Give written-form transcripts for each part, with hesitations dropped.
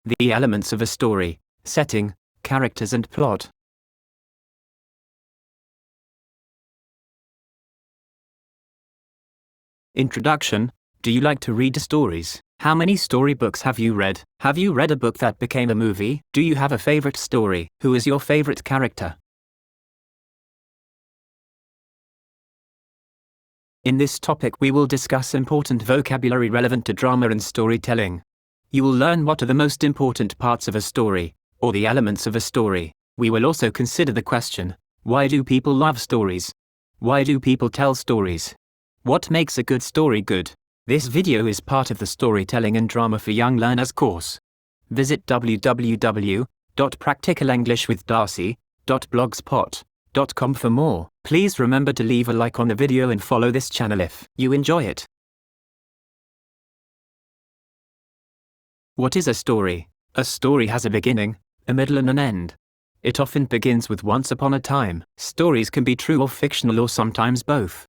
The elements of a story: setting, characters and plot. Introduction. Do you like to read stories? How many storybooks have you read? Have you read a book that became a movie? Do you have a favorite story? Who is your favorite character? In this topic we will discuss important vocabulary relevant to drama and storytelling. You will learn what are the most important parts of a story, or the elements of a story. We will also consider the question, why do people love stories? Why do people tell stories? What makes a good story good? This video is part of the Storytelling and Drama for Young Learners course. Visit www.practicalenglishwithdarcy.blogspot.com for more. Please remember to leave a like on the video and follow this channel if you enjoy it. What is a story? A story has a beginning, a middle and an end. It often begins with once upon a time. Stories can be true or fictional or sometimes both.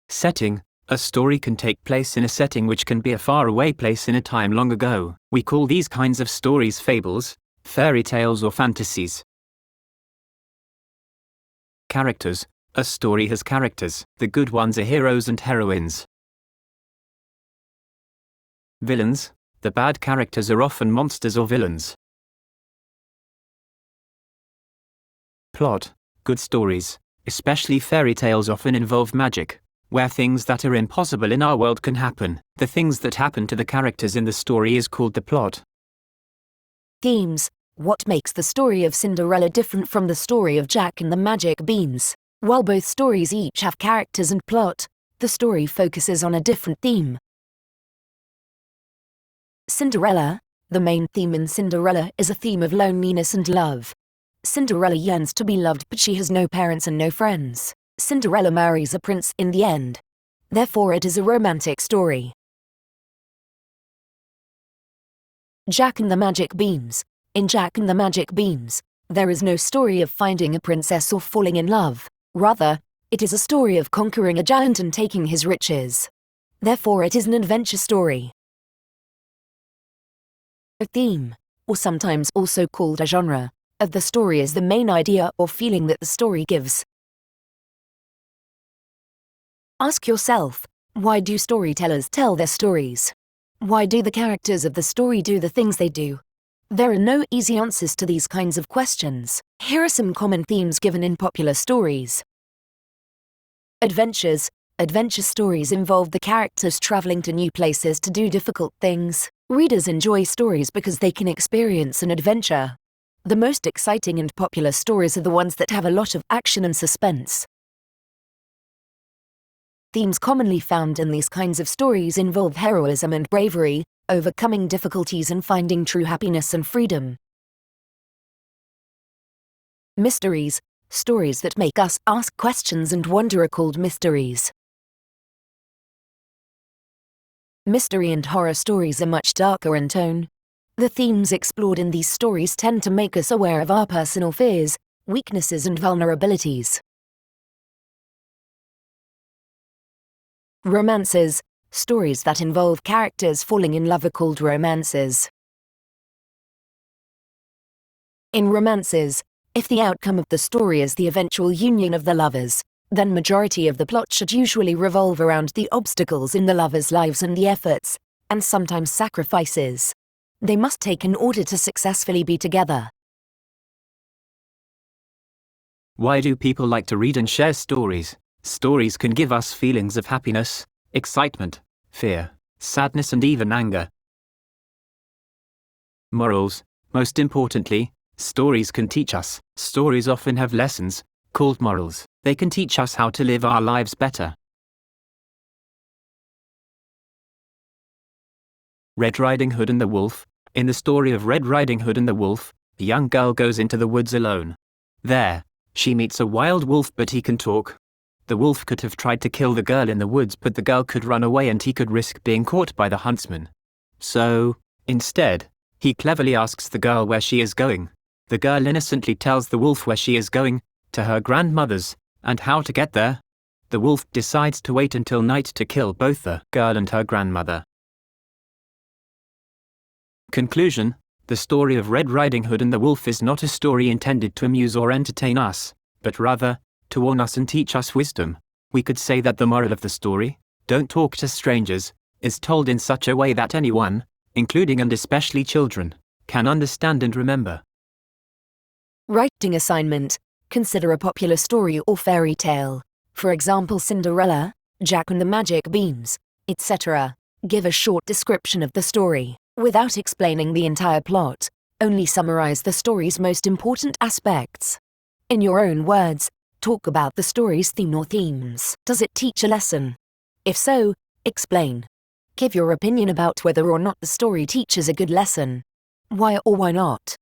Setting. A story can take place in a setting which can be a faraway place in a time long ago. We call these kinds of stories fables, fairy tales or fantasies. Characters. A story has characters. The good ones are heroes and heroines. Villains. The bad characters are often monsters or villains. Plot. Good stories, especially fairy tales, often involve magic, where things that are impossible in our world can happen. The things that happen to the characters in the story is called the plot. Themes. What makes the story of Cinderella different from the story of Jack and the Magic Beans? While both stories each have characters and plot, the story focuses on a different theme. Cinderella. The main theme in Cinderella is a theme of loneliness and love. Cinderella yearns to be loved, but she has no parents and no friends. Cinderella marries a prince in the end. Therefore it is a romantic story. Jack and the Magic Beans. In Jack and the Magic Beans, there is no story of finding a princess or falling in love. Rather, it is a story of conquering a giant and taking his riches. Therefore it is an adventure story. A theme, or sometimes also called a genre, of the story is the main idea or feeling that the story gives. Ask yourself, why do storytellers tell their stories? Why do the characters of the story do the things they do? There are no easy answers to these kinds of questions. Here are some common themes given in popular stories. Adventures. Adventure stories involve the characters traveling to new places to do difficult things. Readers enjoy stories because they can experience an adventure. The most exciting and popular stories are the ones that have a lot of action and suspense. Themes commonly found in these kinds of stories involve heroism and bravery, overcoming difficulties and finding true happiness and freedom. Mysteries. Stories that make us ask questions and wonder are called mysteries. Mystery and horror stories are much darker in tone. The themes explored in these stories tend to make us aware of our personal fears, weaknesses and vulnerabilities. Romances. Stories that involve characters falling in love are called romances. In romances, if the outcome of the story is the eventual union of the lovers, then majority of the plot should usually revolve around the obstacles in the lovers' lives and the efforts, and sometimes sacrifices, they must take in order to successfully be together. Why do people like to read and share stories? Stories can give us feelings of happiness, excitement, fear, sadness and even anger. Morals. Most importantly, stories can teach us. Stories often have lessons, called morals. They can teach us how to live our lives better. Red Riding Hood and the Wolf. In the story of Red Riding Hood and the Wolf, a young girl goes into the woods alone. There, she meets a wild wolf, but he can talk. The wolf could have tried to kill the girl in the woods, but the girl could run away and he could risk being caught by the huntsman. So, instead, he cleverly asks the girl where she is going. The girl innocently tells the wolf where she is going, to her grandmother's, and how to get there. The wolf decides to wait until night to kill both the girl and her grandmother. Conclusion: the story of Red Riding Hood and the Wolf is not a story intended to amuse or entertain us, but rather, to warn us and teach us wisdom. We could say that the moral of the story, don't talk to strangers, is told in such a way that anyone, including and especially children, can understand and remember. Writing assignment: consider a popular story or fairy tale. For example, Cinderella, Jack and the Magic Beans, etc. Give a short description of the story, without explaining the entire plot. Only summarize the story's most important aspects. In your own words, talk about the story's theme or themes. Does it teach a lesson? If so, explain. Give your opinion about whether or not the story teaches a good lesson. Why or why not?